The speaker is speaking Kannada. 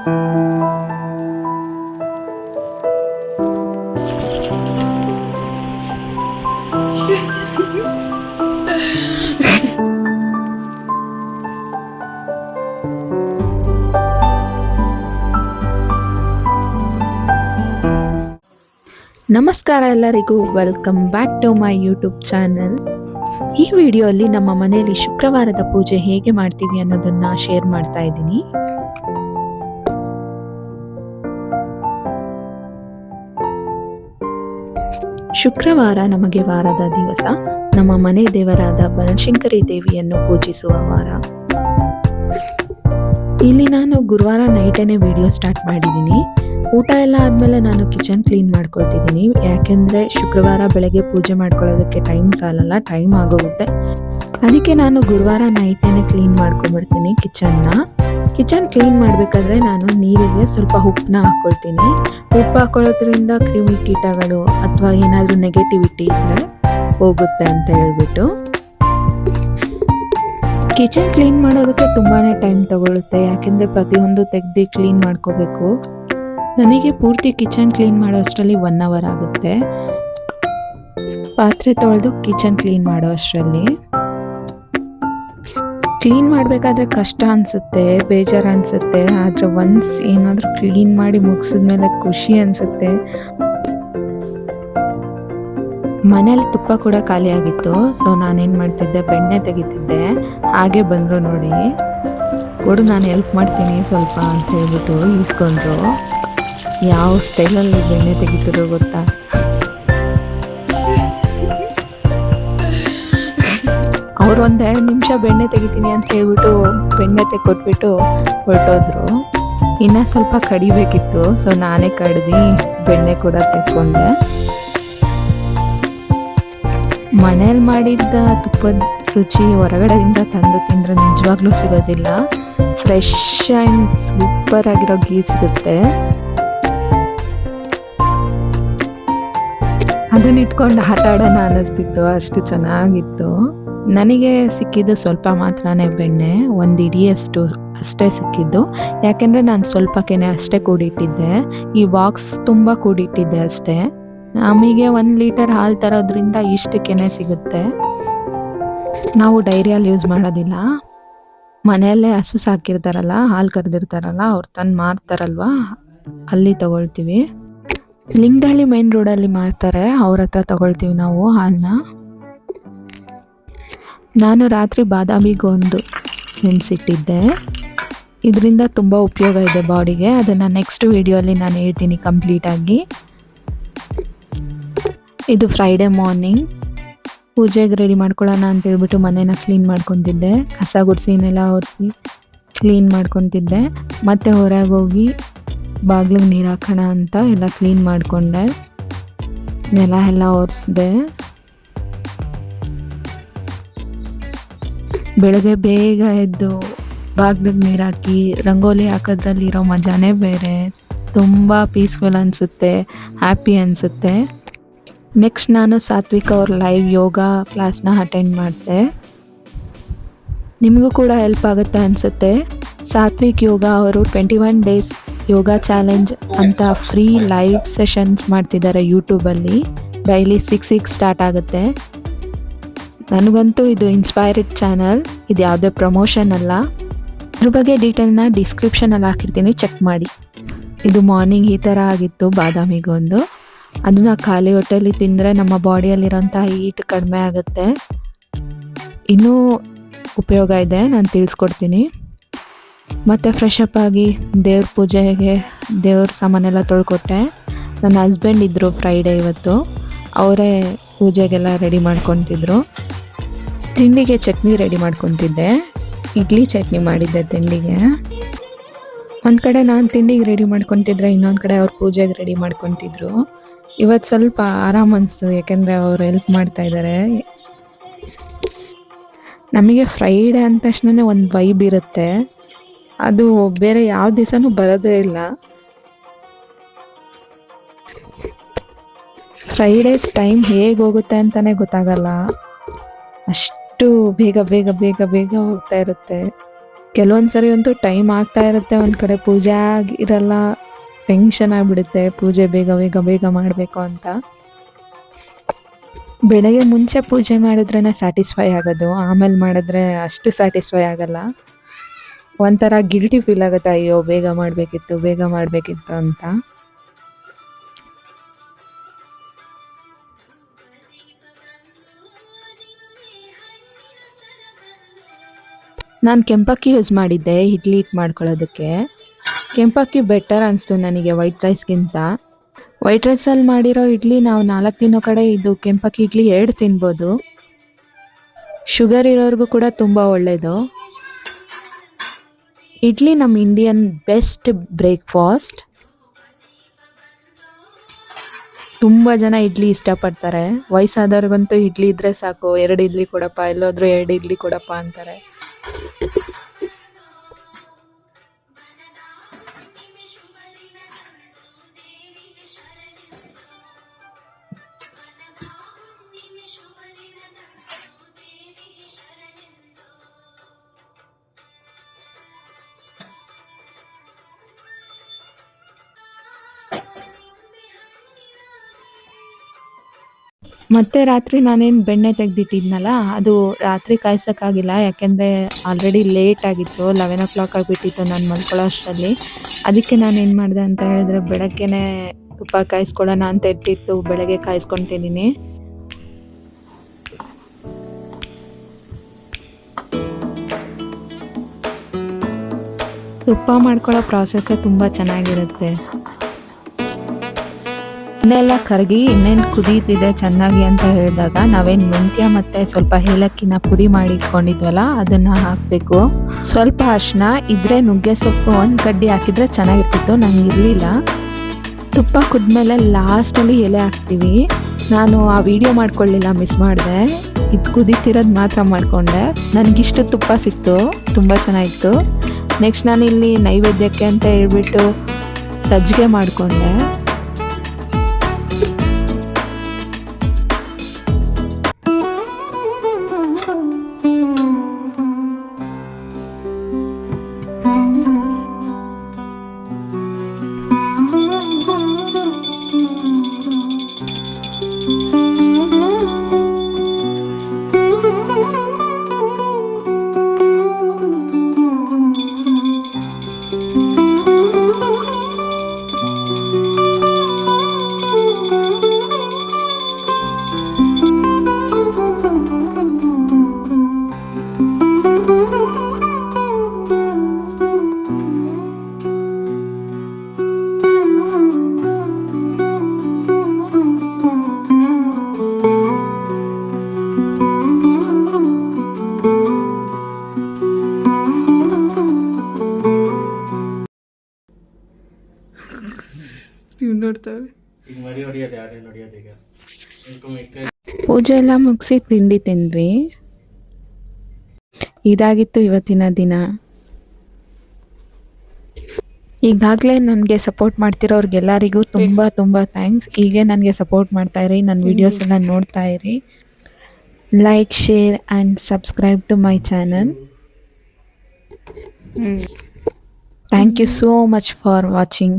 ನಮಸ್ಕಾರ ಎಲ್ಲರಿಗೂ, welcome back to my YouTube channel. ಈ ವಿಡಿಯೋಲಿ ನಮ್ಮ ಮನೆಯಲ್ಲಿ ಶುಕ್ರವಾರದ ಪೂಜೆ ಹೇಗೆ ಮಾಡ್ತೀವಿ ಅನ್ನೋದನ್ನ ಶೇರ್ ಮಾಡ್ತಾ ಇದ್ದೀನಿ. ಶುಕ್ರವಾರ ನಮಗೆ ವಾರದ ದಿವಸ. ನಮ್ಮ ಮನೆ ದೇವರಾದ ಬನಶಂಕರಿ ದೇವಿಯನ್ನು ಪೂಜಿಸುವ ವಾರ. ಇಲ್ಲಿ ನಾನು ಗುರುವಾರ ನೈಟೇನೆ ವಿಡಿಯೋ ಸ್ಟಾರ್ಟ್ ಮಾಡಿದ್ದೀನಿ. ಊಟ ಎಲ್ಲ ಆದಮೇಲೆ ನಾನು ಕಿಚನ್ ಕ್ಲೀನ್ ಮಾಡ್ಕೊಳ್ತಿದ್ದೀನಿ. ಯಾಕೆಂದರೆ ಶುಕ್ರವಾರ ಬೆಳಗ್ಗೆ ಪೂಜೆ ಮಾಡ್ಕೊಳ್ಳೋದಕ್ಕೆ ಟೈಮ್ ಸಾಲಲ್ಲ, ಟೈಮ್ ಆಗೋಗುತ್ತೆ. ಅದಕ್ಕೆ ನಾನು ಗುರುವಾರ ನೈಟೇನೆ ಕ್ಲೀನ್ ಮಾಡ್ಕೊಂಡ್ಬಿಡ್ತೀನಿ ಕಿಚನ್ ಕ್ಲೀನ್ ಮಾಡಬೇಕಾದ್ರೆ ನಾನು ನೀರಿಗೆ ಸ್ವಲ್ಪ ಉಪ್ಪನ್ನ ಹಾಕ್ಕೊಳ್ತೀನಿ. ಉಪ್ಪು ಹಾಕೊಳ್ಳೋದ್ರಿಂದ ಕ್ರಿಮಿ ಕೀಟಗಳು ಅಥವಾ ಏನಾದರೂ ನೆಗೆಟಿವಿಟಿ ಇದ್ದರೆ ಹೋಗುತ್ತೆ ಅಂತ ಹೇಳ್ಬಿಟ್ಟು. ಕಿಚನ್ ಕ್ಲೀನ್ ಮಾಡೋದಕ್ಕೆ ತುಂಬಾ ಟೈಮ್ ತಗೊಳುತ್ತೆ. ಯಾಕೆಂದರೆ ಪ್ರತಿಯೊಂದು ತೆಗೆದು ಕ್ಲೀನ್ ಮಾಡ್ಕೋಬೇಕು. ನನಗೆ ಪೂರ್ತಿ ಕಿಚನ್ ಕ್ಲೀನ್ ಮಾಡೋ ಅಷ್ಟರಲ್ಲಿ 1 hour ಆಗುತ್ತೆ. ಪಾತ್ರೆ ತೊಳೆದು ಕಿಚನ್ ಕ್ಲೀನ್ ಮಾಡೋ ಅಷ್ಟರಲ್ಲಿ. ಕ್ಲೀನ್ ಮಾಡಬೇಕಾದ್ರೆ ಕಷ್ಟ ಅನಿಸುತ್ತೆ, ಬೇಜಾರು ಅನಿಸುತ್ತೆ. ಆದರೆ ಒನ್ಸ್ ಏನಾದರೂ ಕ್ಲೀನ್ ಮಾಡಿ ಮುಗಿಸಿದ್ಮೇಲೆ ಖುಷಿ ಅನಿಸುತ್ತೆ. ಮನೇಲಿ ತುಪ್ಪ ಕೂಡ ಖಾಲಿ ಆಗಿತ್ತು. ಸೊ ನಾನೇನು ಮಾಡ್ತಿದ್ದೆ, ಬೆಣ್ಣೆ ತೆಗಿತಿದ್ದೆ. ಹಾಗೆ ಬಂದರು ನೋಡಿ, ಕೊಡು ನಾನು ಹೆಲ್ಪ್ ಮಾಡ್ತೀನಿ ಸ್ವಲ್ಪ ಅಂತ ಹೇಳ್ಬಿಟ್ಟು ಈಸ್ಕೊಂಡ್ರು. ಯಾವ ಸ್ಟೈಲಲ್ಲಿ ಬೆಣ್ಣೆ ತೆಗಿತಿರೋ ಗೊತ್ತಾ? ಅವ್ರು 1-2 ನಿಮಿಷ ಬೆಣ್ಣೆ ತೆಗಿತೀನಿ ಅಂತ ಹೇಳ್ಬಿಟ್ಟು ಬೆಣ್ಣೆ ತೆಕ್ಕೊಟ್ಬಿಟ್ಟು ಹೊರಟೋದ್ರು. ಇನ್ನೂ ಸ್ವಲ್ಪ ಕಡಿಬೇಕಿತ್ತು. ಸೊ ನಾನೇ ಕಡ್ದು ಬೆಣ್ಣೆ ಕೂಡ ತೆಕ್ಕೊಂಡೆ. ಮನೇಲಿ ಮಾಡಿದ್ದ ತುಪ್ಪದ ರುಚಿ ಹೊರಗಡೆಯಿಂದ ತಂದು ತಿಂದರೆ ನಿಜವಾಗ್ಲೂ ಸಿಗೋದಿಲ್ಲ. ಫ್ರೆಶ್ ಆ್ಯಂಡ್ ಸೂಪರ್ ಆಗಿರೋ ಗೀ ಸಿಗುತ್ತೆ. ಅದನ್ನ ಇಟ್ಕೊಂಡು ಆಟ ಆಡೋಣ ಅನ್ನಿಸ್ತಿತ್ತು, ಅಷ್ಟು ಚೆನ್ನಾಗಿತ್ತು. ನನಗೆ ಸಿಕ್ಕಿದ್ದು ಸ್ವಲ್ಪ ಮಾತ್ರನೇ ಬೆಣ್ಣೆ, 1 ಇಡಿಯಷ್ಟು ಅಷ್ಟೇ ಸಿಕ್ಕಿದ್ದು. ಯಾಕೆಂದರೆ ನಾನು ಸ್ವಲ್ಪಕ್ಕೆ ಅಷ್ಟೇ ಕೂಡಿಟ್ಟಿದ್ದೆ. ಈ ಬಾಕ್ಸ್ ತುಂಬ ಕೂಡಿಟ್ಟಿದ್ದೆ ಅಷ್ಟೇ. ನಮಗೆ 1 ಲೀಟರ್ ಹಾಲು ತರೋದ್ರಿಂದ ಇಷ್ಟಕ್ಕೇ ಸಿಗುತ್ತೆ. ನಾವು ಡೈರಿಯಲ್ಲಿ ಯೂಸ್ ಮಾಡೋದಿಲ್ಲ. ಮನೆಯಲ್ಲೇ ಹಸು ಸಾಕಿರ್ತಾರಲ್ಲ, ಹಾಲು ಕರೆದಿರ್ತಾರಲ್ಲ, ಅವ್ರು ತಂದು ಮಾರ್ತಾರಲ್ವ, ಅಲ್ಲಿ ತಗೊಳ್ತೀವಿ. ಲಿಂಗದಹಳ್ಳಿ ಮೇನ್ ರೋಡಲ್ಲಿ ಮಾರ್ತಾರೆ, ಅವ್ರ ಹತ್ರ ತಗೊಳ್ತೀವಿ ನಾವು ಹಾಲನ್ನ. ನಾನು ರಾತ್ರಿ ಬಾದಾಮಿ ಗೋಂದು ನೆನೆಸಿಟ್ಟಿದ್ದೆ. ಇದರಿಂದ ತುಂಬ ಉಪಯೋಗ ಇದೆ ಬಾಡಿಗೆ. ಅದನ್ನು ನೆಕ್ಸ್ಟ್ ವಿಡಿಯೋಲಿ ನಾನು ಹೇಳ್ತೀನಿ ಕಂಪ್ಲೀಟಾಗಿ. ಇದು ಫ್ರೈಡೇ ಮಾರ್ನಿಂಗ್ ಪೂಜೆಗೆ ರೆಡಿ ಮಾಡ್ಕೊಳ್ಳೋಣ ಅಂತ ಹೇಳ್ಬಿಟ್ಟು ಮನೇನ ಕ್ಲೀನ್ ಮಾಡ್ಕೊತಿದ್ದೆ. ಕಸ ಗುಡಿಸಿನೆಲ್ಲ ಒರೆಸಿ ಕ್ಲೀನ್ ಮಾಡ್ಕೊತಿದ್ದೆ. ಮತ್ತು ಹೊರಗೆ ಹೋಗಿ ಬಾಗಿಲಿಗೆ ನೀರು ಹಾಕೋಣ ಅಂತ ಎಲ್ಲ ಕ್ಲೀನ್ ಮಾಡಿಕೊಂಡೆ. ನೆಲ ಎಲ್ಲ ಒರೆಸ್ದೆ. ಬೆಳಗ್ಗೆ ಬೇಗ ಎದ್ದು ಬಾಗಿಲಿಗೆ ನೀರು ಹಾಕಿ ರಂಗೋಲಿ ಹಾಕೋದ್ರಲ್ಲಿರೋ ಮಜಾನೇ ಬೇರೆ. ತುಂಬ ಪೀಸ್ಫುಲ್ ಅನಿಸುತ್ತೆ, ಹ್ಯಾಪಿ ಅನಿಸುತ್ತೆ. ನೆಕ್ಸ್ಟ್ ನಾನು ಸಾತ್ವಿಕ್ ಅವ್ರ ಲೈವ್ ಯೋಗ ಕ್ಲಾಸ್ನ ಅಟೆಂಡ್ ಮಾಡಿದೆ. ನಿಮಗೂ ಕೂಡ ಹೆಲ್ಪ್ ಆಗುತ್ತೆ ಅನಿಸುತ್ತೆ. ಸಾತ್ವಿಕ್ ಯೋಗ ಅವರು 21 ಡೇಸ್ ಯೋಗ ಚಾಲೆಂಜ್ ಅಂತ ಫ್ರೀ ಲೈವ್ ಸೆಷನ್ಸ್ ಮಾಡ್ತಿದ್ದಾರೆ ಯೂಟ್ಯೂಬಲ್ಲಿ. ಡೈಲಿ 6 ಸ್ಟಾರ್ಟ್ ಆಗುತ್ತೆ. ನನಗಂತೂ ಇದು ಇನ್ಸ್ಪೈರ್ಡ್ ಚಾನಲ್, ಇದು ಯಾವುದೇ ಪ್ರಮೋಷನ್ ಅಲ್ಲ. ಇದ್ರ ಬಗ್ಗೆ ಡೀಟೇಲ್ನ ಡಿಸ್ಕ್ರಿಪ್ಷನಲ್ಲಿ ಹಾಕಿರ್ತೀನಿ, ಚೆಕ್ ಮಾಡಿ. ಇದು ಮಾರ್ನಿಂಗ್ ಈ ಥರ ಆಗಿತ್ತು ಬಾದಾಮಿಗೊಂದು. ಅದನ್ನು ಖಾಲಿ ಹೊಟ್ಟೆಯಲ್ಲಿ ತಿಂದರೆ ನಮ್ಮ ಬಾಡಿಯಲ್ಲಿರೋಂಥ ಹೀಟ್ ಕಡಿಮೆ ಆಗುತ್ತೆ. ಇನ್ನೂ ಉಪಯೋಗ ಇದೆ, ನಾನು ತಿಳಿಸ್ಕೊಡ್ತೀನಿ. ಮತ್ತು ಫ್ರೆಶ್ ಅಪ್ ಆಗಿ ದೇವ್ರ ಪೂಜೆಗೆ ದೇವ್ರ ಸಾಮಾನೆಲ್ಲ ತೊಳ್ಕೊಟ್ಟೆ. ನನ್ನ ಹಸ್ಬೆಂಡ್ ಇದ್ದರು ಫ್ರೈಡೇ ಇವತ್ತು, ಅವರೇ ಪೂಜೆಗೆಲ್ಲ ರೆಡಿ ಮಾಡ್ಕೊತಿದ್ರು. ತಿಂಡಿಗೆ ಚಟ್ನಿ ರೆಡಿ ಮಾಡ್ಕೊತಿದ್ದೆ. ಇಡ್ಲಿ ಚಟ್ನಿ ಮಾಡಿದ್ದೆ ತಿಂಡಿಗೆ. ಒಂದು ಕಡೆ ನಾನು ತಿಂಡಿಗೆ ರೆಡಿ ಮಾಡ್ಕೊತಿದ್ರೆ, ಇನ್ನೊಂದು ಕಡೆ ಅವ್ರು ಪೂಜೆಗೆ ರೆಡಿ ಮಾಡ್ಕೊತಿದ್ರು. ಇವತ್ತು ಸ್ವಲ್ಪ ಆರಾಮ್ ಅನಿಸ್ತು, ಯಾಕೆಂದರೆ ಅವರು ಹೆಲ್ಪ್ ಮಾಡ್ತಾಯಿದ್ದಾರೆ. ನಮಗೆ ಫ್ರೈಡೇ ಅಂದ ತಕ್ಷಣ ಒಂದು ವೈಬ್ ಇರುತ್ತೆ. ಅದು ಬೇರೆ ಯಾವ ದಿವಸನೂ ಬರೋದೇ ಇಲ್ಲ. ಫ್ರೈಡೇಸ್ ಟೈಮ್ ಹೇಗೆ ಹೋಗುತ್ತೆ ಅಂತಲೇ ಗೊತ್ತಾಗಲ್ಲ. ಅಷ್ಟು ಬೇಗ ಬೇಗ ಬೇಗ ಬೇಗ ಹೋಗ್ತಾ ಇರುತ್ತೆ. ಕೆಲವೊಂದ್ಸರಿ ಅಂತೂ ಟೈಮ್ ಆಗ್ತಾ ಇರುತ್ತೆ, ಒಂದು ಕಡೆ ಪೂಜೆ ಆಗಿರಲ್ಲ, ಟೆನ್ಷನ್ ಆಗಿಬಿಡುತ್ತೆ ಪೂಜೆ ಬೇಗ ಬೇಗ ಬೇಗ ಮಾಡಬೇಕು ಅಂತ. ಬೆಳಗ್ಗೆ ಮುಂಚೆ ಪೂಜೆ ಮಾಡಿದ್ರೇ ಸ್ಯಾಟಿಸ್ಫೈ ಆಗೋದು, ಆಮೇಲೆ ಮಾಡಿದ್ರೆ ಅಷ್ಟು ಸ್ಯಾಟಿಸ್ಫೈ ಆಗಲ್ಲ. ಒಂಥರ ಗಿಲ್ಟಿ ಫೀಲ್ ಆಗುತ್ತೆ, ಅಯ್ಯೋ ಬೇಗ ಮಾಡಬೇಕಿತ್ತು ಅಂತ. ನಾನು ಕೆಂಪಕ್ಕಿ ಯೂಸ್ ಮಾಡಿದ್ದೆ ಇಡ್ಲಿ ಹಿಟ್ಟು ಮಾಡ್ಕೊಳ್ಳೋದಕ್ಕೆ. ಕೆಂಪಕ್ಕಿ ಬೆಟರ್ ಅನಿಸ್ತು ನನಗೆ ವೈಟ್ ರೈಸ್ಗಿಂತ. ವೈಟ್ ರೈಸಲ್ಲಿ ಮಾಡಿರೋ ಇಡ್ಲಿ ನಾವು 4 ತಿನ್ನೋ ಕಡೆ ಇದು ಕೆಂಪಕ್ಕಿ ಇಡ್ಲಿ 2 ತಿನ್ಬೋದು. ಶುಗರ್ ಇರೋರ್ಗೂ ಕೂಡ ತುಂಬ ಒಳ್ಳೆಯದು. ಇಡ್ಲಿ ನಮ್ಮ ಇಂಡಿಯನ್ ಬೆಸ್ಟ್ ಬ್ರೇಕ್ಫಾಸ್ಟ್. ತುಂಬ ಜನ ಇಡ್ಲಿ ಇಷ್ಟಪಡ್ತಾರೆ. ವಯಸ್ಸಾದವ್ರಿಗಂತೂ ಇಡ್ಲಿ ಇದ್ದರೆ ಸಾಕು, 2 ಇಡ್ಲಿ ಕೊಡಪ್ಪ, ಎಲ್ಲೋದ್ರೂ 2 ಇಡ್ಲಿ ಕೊಡಪ್ಪ ಅಂತಾರೆ. ಮತ್ತೆ ರಾತ್ರಿ ನಾನೇನು ಬೆಣ್ಣೆ ತೆಗೆದಿಟ್ಟಿದ್ನಲ್ಲ, ಅದು ರಾತ್ರಿ ಕಾಯ್ಸೋಕ್ಕಾಗಿಲ್ಲ, ಯಾಕೆಂದರೆ ಆಲ್ರೆಡಿ ಲೇಟ್ ಆಗಿತ್ತು, 11 o'clock ಆಗಿಬಿಟ್ಟಿತ್ತು ನಾನು ಮಲ್ಕೊಳ್ಳೋ ಅಷ್ಟರಲ್ಲಿ. ಅದಕ್ಕೆ ನಾನೇನು ಮಾಡಿದೆ ಅಂತ ಹೇಳಿದ್ರೆ, ಬೆಳಗ್ಗೆನೇ ತುಪ್ಪ ಕಾಯಿಸ್ಕೊಳ್ಳೋಣ ಅಂತ ಇಟ್ಟಿಟ್ಟು ಬೆಳಗ್ಗೆ ಕಾಯಿಸ್ಕೊತಿದ್ದೀನಿ. ತುಪ್ಪ ಮಾಡ್ಕೊಳ್ಳೋ ಪ್ರಾಸೆಸ್ಸೇ ತುಂಬ ಚೆನ್ನಾಗಿರುತ್ತೆ. ಎಣ್ಣೆಲ್ಲ ಕರಗಿ ಇನ್ನೇನು ಕುದೀತಿದೆ ಚೆನ್ನಾಗಿ ಅಂತ ಹೇಳಿದಾಗ ನಾವೇನು ಮೆಂತ್ಯ ಮತ್ತು ಸ್ವಲ್ಪ ಏಲಕ್ಕಿನ ಪುಡಿ ಮಾಡಿ ಇಟ್ಕೊಂಡಿದ್ವಲ್ಲ ಅದನ್ನು ಹಾಕಬೇಕು. ಸ್ವಲ್ಪ ಅರಿಶಿನ ಇದ್ದರೆ ನುಗ್ಗೆ ಸೊಪ್ಪು ಒಂದು ಕಡ್ಡಿ ಹಾಕಿದರೆ ಚೆನ್ನಾಗಿರ್ತಿತ್ತು, ನಂಗೆ ಇರಲಿಲ್ಲ. ತುಪ್ಪ ಕುದ್ಮೇಲೆ ಲಾಸ್ಟಲ್ಲಿ ಎಲೆ ಹಾಕ್ತೀವಿ. ನಾನು ಆ ವಿಡಿಯೋ ಮಾಡ್ಕೊಳ್ಳಿಲ್ಲ, ಮಿಸ್ ಮಾಡಿದೆ. ಇದು ಕುದೀತಿರೋದು ಮಾತ್ರ ಮಾಡಿಕೊಂಡೆ. ನನಗಿಷ್ಟು ತುಪ್ಪ ಸಿಕ್ತು, ತುಂಬ ಚೆನ್ನಾಗಿತ್ತು. ನೆಕ್ಸ್ಟ್ ನಾನಿಲ್ಲಿ ನೈವೇದ್ಯಕ್ಕೆ ಅಂತ ಹೇಳ್ಬಿಟ್ಟು ಸಜ್ಜಿಗೆ ಮಾಡಿಕೊಂಡೆ. ಪೂಜೆ ಎಲ್ಲ ಮುಗಿಸಿ ತಿಂಡಿ ತಿಂದ್ವಿ. ಇದಾಗಿತ್ತು ಇವತ್ತಿನ ದಿನ. ಈಗಾಗಲೇ ನನಗೆ ಸಪೋರ್ಟ್ ಮಾಡ್ತಿರೋರ್ಗೆಲ್ಲರಿಗೂ ತುಂಬ ತುಂಬ ಥ್ಯಾಂಕ್ಸ್. ಹೀಗೆ ನನಗೆ ಸಪೋರ್ಟ್ ಮಾಡ್ತಾ ಇರಿ, ನನ್ನ ವಿಡಿಯೋಸ್ ಎಲ್ಲ ನೋಡ್ತಾ ಇರಿ. Like, share and subscribe to my channel. Thank you so much for watching.